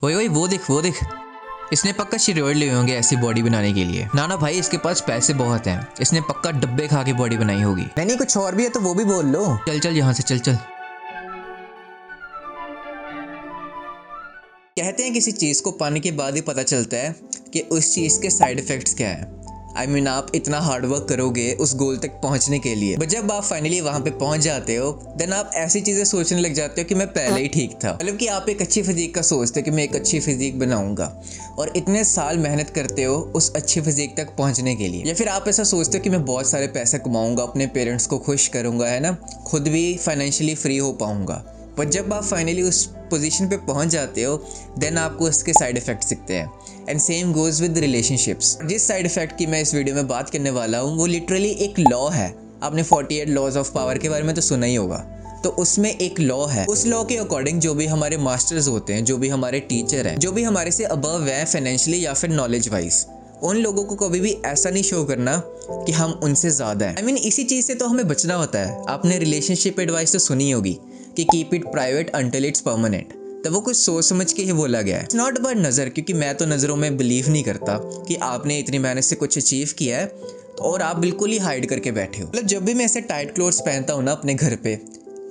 वही वही वो देख इसने पक्का स्टेरॉइड लिए होंगे ऐसी बॉडी बनाने के लिए। ना भाई, इसके पास पैसे बहुत हैं, इसने पक्का डब्बे खा के बॉडी बनाई होगी। नहीं कुछ और भी है तो वो भी बोल लो। चल चल यहाँ से चल। कहते हैं किसी चीज़ को पाने के बाद ही पता चलता है कि उस चीज़ के साइड इफ़ेक्ट्स क्या है। आप इतना हार्ड वर्क करोगे उस गोल तक पहुंचने के लिए, बट जब आप फाइनली वहां पे पहुंच जाते हो देन आप ऐसी चीज़ें सोचने लग जाते हो कि मैं पहले ही ठीक था। मतलब कि आप एक अच्छी फिजिक का सोचते हो कि मैं एक अच्छी फिजिक बनाऊंगा और इतने साल मेहनत करते हो उस अच्छी फिजिक तक पहुंचने के लिए। या फिर आप ऐसा सोचते हो कि मैं बहुत सारे पैसे कमाऊंगा, अपने पेरेंट्स को खुश करूंगा, है ना, खुद भी फाइनेंशियली फ्री हो पाऊंगा। पर जब आप फाइनली उस पोजीशन पे पहुंच जाते हो देन आपको उसके साइड इफ़ेक्ट दिखते हैं। And same goes with relationships. जिस साइड इफ़ेक्ट की मैं इस वीडियो में बात करने वाला हूँ वो लिटरली एक लॉ है। आपने 48 लॉज ऑफ पावर के बारे में तो सुना ही होगा। तो उसमें एक लॉ है, उस लॉ के अकॉर्डिंग जो भी हमारे मास्टर्स होते हैं, जो भी हमारे टीचर हैं, जो भी हमारे से अबव है फाइनेंशियली या फिर नॉलेज वाइज, उन लोगों को कभी भी ऐसा नहीं शो करना कि हम उनसे ज़्यादा हैं। इसी चीज़ से तो हमें बचना होता है। आपने रिलेशनशिप एडवाइस तो सुनी होगी कि keep it private until it's permanent. तो वो कुछ सोच समझ के ही बोला गया है। इट्स नॉट अबाउट नज़र, क्योंकि मैं तो नज़रों में बिलीव नहीं करता कि आपने इतनी मेहनत से कुछ अचीव किया है और आप बिल्कुल ही हाइड करके बैठे हो। मतलब जब भी मैं ऐसे टाइट क्लोथ्स पहनता हूँ ना अपने घर पे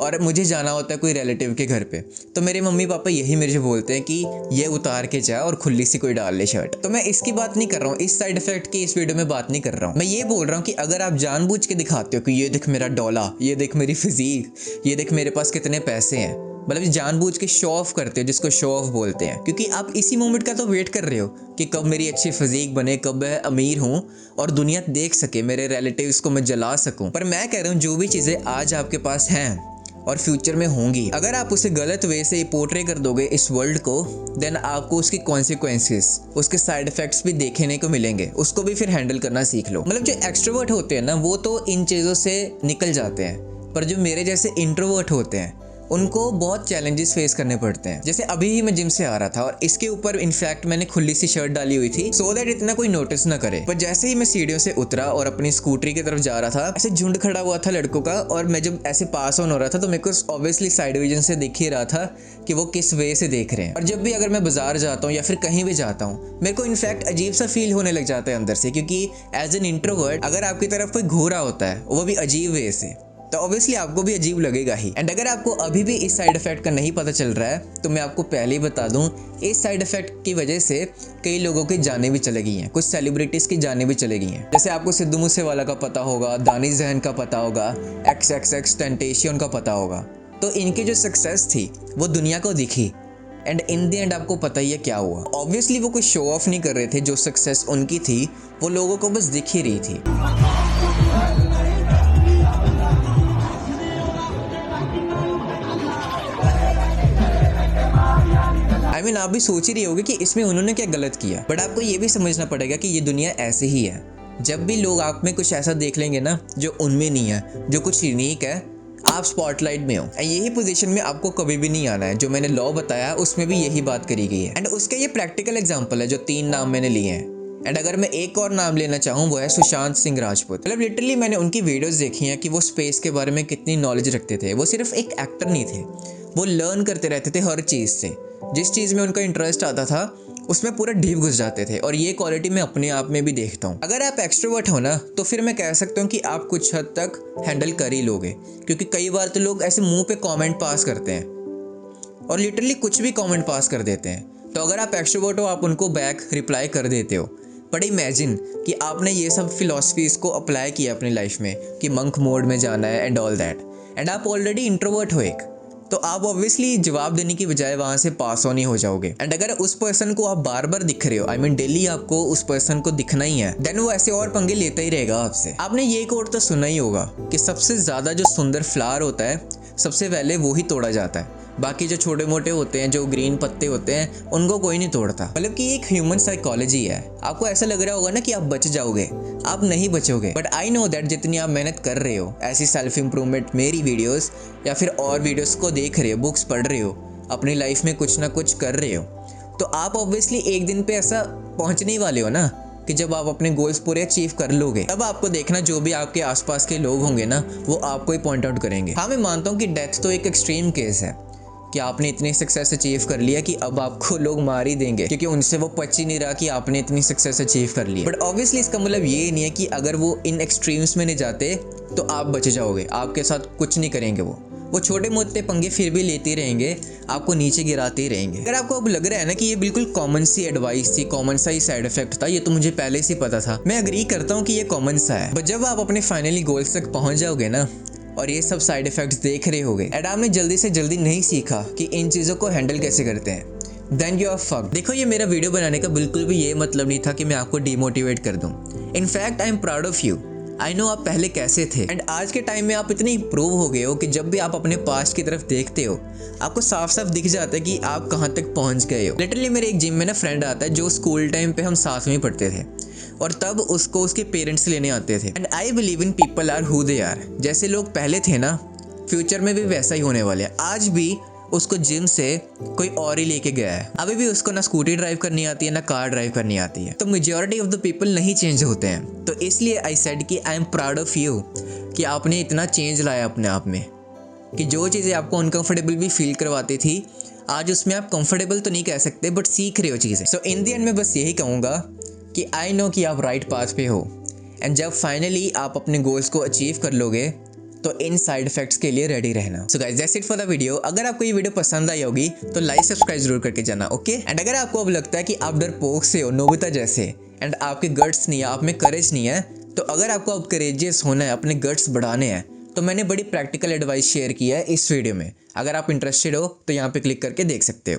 और मुझे जाना होता है कोई रिलेटिव के घर पे, तो मेरे मम्मी पापा यही मेरे से बोलते हैं कि ये उतार के जा और खुली सी कोई डाल ले शर्ट। तो मैं इसकी बात नहीं कर रहा हूँ, इस साइड इफेक्ट की इस वीडियो में बात नहीं कर रहा हूँ। मैं ये बोल रहा हूँ कि अगर आप जानबूझ के दिखाते हो कि ये देख मेरा डोला, ये देख मेरी फिजिक, ये देख मेरे पास कितने पैसे हैं, मतलब जानबूझ के शो ऑफ करते हो, जिसको शो ऑफ बोलते हैं, क्योंकि आप इसी मोमेंट का तो वेट कर रहे हो कि कब मेरी अच्छी फिजिक बने, कब मैं अमीर हूँ और दुनिया देख सके, मेरे रिलेटिव्स को मैं जला सकूँ। पर मैं कह रहा हूँ जो भी चीज़ें आज आपके पास हैं और फ्यूचर में होंगी, अगर आप उसे गलत वे से पोर्ट्रे कर दोगे इस वर्ल्ड को, देन आपको उसकी कॉन्सिक्वेंसेस, उसके साइड इफेक्ट्स भी देखने को मिलेंगे। उसको भी फिर हैंडल करना सीख लो। मतलब जो एक्सट्रोवर्ट होते हैं ना वो तो इन चीज़ों से निकल जाते हैं, पर जो मेरे जैसे इंट्रोवर्ट होते हैं उनको बहुत चैलेंजेस फेस करने पड़ते हैं। जैसे अभी ही मैं जिम से आ रहा था और इसके ऊपर इनफैक्ट मैंने खुली सी शर्ट डाली हुई थी सो दैट इतना कोई नोटिस ना करे। पर जैसे ही मैं सीढ़ियों से उतरा और अपनी स्कूटरी की तरफ जा रहा था, ऐसे झुंड खड़ा हुआ था लड़कों का और मैं जब ऐसे पास ऑन हो रहा था तो मेरे को ऑब्वियसली साइड विजन से दिख ही रहा था कि वो किस वे से देख रहे हैं। और जब भी अगर मैं बाजार जाता हूँ या फिर कहीं भी जाता हूँ, मेरे को इनफैक्ट अजीब सा फील होने लग जाता है अंदर से, क्योंकि एज एन इंट्रोवर्ट अगर आपकी तरफ कोई घूर रहा होता है वो भी अजीब वे से, तो ऑब्वियसली आपको भी अजीब लगेगा ही। एंड अगर आपको अभी भी इस साइड इफेक्ट का नहीं पता चल रहा है तो मैं आपको पहले ही बता दूं, इस साइड इफेक्ट की वजह से कई लोगों की जानें भी चले गई हैं, कुछ सेलिब्रिटीज की जानें भी चली गई हैं। जैसे आपको सिद्धू मूसेवाला का पता होगा, दानिश जहन का पता होगा, XXXTentacion का पता होगा। तो इनकी जो सक्सेस थी वो दुनिया को दिखी एंड इन द एंड आपको पता ही है क्या हुआ। ऑब्वियसली वो कोई शो ऑफ नहीं कर रहे थे, जो सक्सेस उनकी थी वो लोगों को बस दिख ही रही थी। आप भी सोच ही रही होगी कि इसमें उन्होंने क्या गलत किया, बट आपको ये भी समझना पड़ेगा कि ये दुनिया ऐसे ही है। जब भी लोग आप में कुछ ऐसा देख लेंगे ना जो उनमें नहीं है, जो कुछ यूनिक है, आप स्पॉटलाइट में हो। यही पोजीशन में आपको कभी भी नहीं आना है। जो मैंने लॉ बताया उसमें भी यही बात करी गई है एंड उसका ये प्रैक्टिकल एग्जाम्पल है जो 3 नाम मैंने लिए हैं। एंड अगर मैं एक और नाम लेना चाहूँ वो है सुशांत सिंह राजपूत। मतलब लिटरली मैंने उनकी वीडियोस देखी हैं कि वो स्पेस के बारे में कितनी नॉलेज रखते थे। वो सिर्फ एक एक्टर नहीं थे, वो लर्न करते रहते थे हर चीज़ से। जिस चीज़ में उनका इंटरेस्ट आता था उसमें पूरा डीप घुस जाते थे और ये क्वालिटी मैं अपने आप में भी देखता हूँ। अगर आप एक्सट्रोवर्ट हो ना तो फिर मैं कह सकता हूँ कि आप कुछ हद तक हैंडल कर ही लोगे, क्योंकि कई बार तो लोग ऐसे मुंह पे कमेंट पास करते हैं और लिटरली कुछ भी कमेंट पास कर देते हैं। तो अगर आप एक्सट्रोवर्ट हो आप उनको बैक रिप्लाई कर देते हो। बट इमेजिन कि आपने ये सब फिलॉसफीज को अप्लाई किया अपनी लाइफ में कि मंक मोड में जाना है एंड ऑल दैट, एंड आप ऑलरेडी इंट्रोवर्ट हो एक, तो आप ऑब्वियसली जवाब देने की बजाय वहाँ से पास ऑन ही हो जाओगे। एंड अगर उस पर्सन को आप बार बार दिख रहे हो, डेली आपको उस पर्सन को दिखना ही है, देन वो ऐसे और पंगे लेता ही रहेगा आपसे। आपने ये कोट तो सुना ही होगा कि सबसे ज़्यादा जो सुंदर फ्लावर होता है सबसे पहले वो ही तोड़ा जाता है, बाकी जो छोटे मोटे होते हैं, जो ग्रीन पत्ते होते हैं, उनको कोई नहीं तोड़ता। मतलब कि एक ह्यूमन साइकोलॉजी है। आपको ऐसा लग रहा होगा ना कि आप बच जाओगे, आप नहीं बचोगे, बट आई नो दैट जितनी आप मेहनत कर रहे हो ऐसी सेल्फ इंप्रूवमेंट मेरी वीडियोस या फिर और वीडियोस को देख रहे हो, बुक्स पढ़ रहे हो, अपनी लाइफ में कुछ ना कुछ कर रहे हो, तो आप ऑब्वियसली एक दिन पे ऐसा पहुंचने ही वाले हो ना कि जब आप अपने गोल्स पूरे अचीव कर लोगे, तब आपको देखना जो भी आपके आसपास के लोग होंगे ना वो आपको ही पॉइंट आउट करेंगे। हाँ, मैं मानता हूँ कि डेथ तो एक एक्सट्रीम केस है, कि आपने इतनी सक्सेस अचीव कर लिया कि अब आपको लोग मार ही देंगे, क्योंकि उनसे वो पच ही नहीं रहा कि आपने इतनी सक्सेस अचीव कर ली। बट ऑब्वियसली इसका मतलब ये नहीं है कि अगर वो इन एक्सट्रीम्स में नहीं जाते तो आप बच जाओगे, आपके साथ कुछ नहीं करेंगे। वो छोटे मोटे पंगे फिर भी लेते रहेंगे, आपको नीचे गिराते ही रहेंगे। अगर आपको अब लग रहा है ना कि ये बिल्कुल कॉमन सी एडवाइस थी, कॉमन सा ही साइड इफेक्ट था, ये तो मुझे पहले से पता था, मैं अग्री करता हूँ कि ये कॉमन सा है। बट जब आप अपने फाइनली गोल्स तक पहुंच जाओगे ना और ये सब साइड इफेक्ट्स देख रहे होगे, एडम ने जल्दी से जल्दी नहीं सीखा कि इन चीज़ों को हैंडल कैसे करते हैं, देन यू आर फक्ड। देखो, ये मेरा वीडियो बनाने का बिल्कुल भी ये मतलब नहीं था कि मैं आपको डिमोटिवेट कर दूं। In fact I am proud of you. I know आप पहले कैसे थे एंड आज के टाइम में आप इतने इम्प्रूव हो गए हो कि जब भी आप अपने पास्ट की तरफ देखते हो आपको साफ साफ दिख जाता है कि आप कहाँ तक पहुँच गए हो। लिटरली मेरे एक जिम में ना फ्रेंड आता है जो स्कूल टाइम पे हम साथ में पढ़ते थे और तब उसको उसके पेरेंट्स लेने आते थे। And I believe in people are who they are. जैसे लोग पहले थे ना, फ्यूचर में भी वैसा ही होने वाले हैं। आज भी उसको जिम से कोई और ही लेके गया है, अभी भी उसको ना स्कूटी ड्राइव करनी आती है ना कार ड्राइव करनी आती है। तो मेजॉरिटी ऑफ द पीपल नहीं चेंज होते हैं। तो इसलिए आई सेड कि I am proud of you कि आपने इतना चेंज लाया अपने आप में कि जो चीज़ें आपको अनकंफर्टेबल भी फील करवाती थी आज उसमें आप कंफर्टेबल तो नहीं कह सकते बट सीख रहे हो चीज़ें। सो इन द एंड मैं बस यही कहूँगा कि आई नो कि आप राइट पाथ पे हो एंड जब फाइनली आप अपने गोल्स को अचीव कर लोगे तो इन साइड इफेक्ट्स के लिए रेडी रहना। So guys that's it for the video. अगर आपको ये वीडियो पसंद आई होगी तो लाइक सब्सक्राइब जरूर करके जाना, ओके। एंड अगर आपको अब लगता है कि आप डरपोक से हो, नोबिता जैसे, एंड आपके गट्स नहीं है, आप में करेज नहीं है, तो अगर आपको अब करेजियस होना है, अपने गट्स बढ़ाने हैं, तो मैंने बड़ी प्रैक्टिकल एडवाइस शेयर की है इस वीडियो में। अगर आप इंटरेस्टेड हो तो यहाँ पे क्लिक करके देख सकते हो।